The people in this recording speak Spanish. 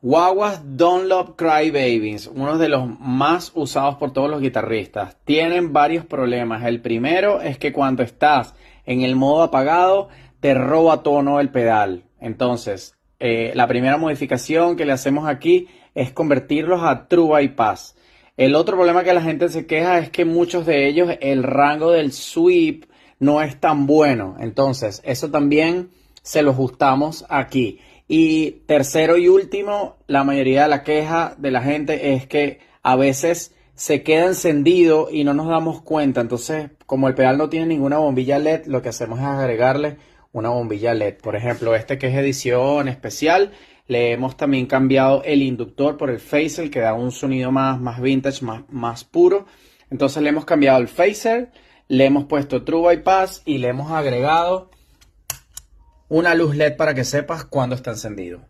Guaguas Dunlop Crybabies, uno de los más usados por todos los guitarristas. Tienen varios problemas. El primero es que cuando estás en el modo apagado, te roba tono el pedal. Entonces, la primera modificación que le hacemos aquí es convertirlos a True Bypass. El otro problema que la gente se queja es que muchos de ellos, el rango del sweep no es tan bueno. Entonces, eso también se lo ajustamos aquí. Y tercero y último, la mayoría de la queja de la gente es que a veces se queda encendido y no nos damos cuenta. Entonces, como el pedal no tiene ninguna bombilla LED, lo que hacemos es agregarle una bombilla LED. Por ejemplo, este que es edición especial, le hemos también cambiado el inductor por el phaser, que da un sonido más vintage, más puro. Entonces le hemos cambiado el phaser, le hemos puesto True Bypass y le hemos agregado una luz LED para que sepas cuándo está encendido.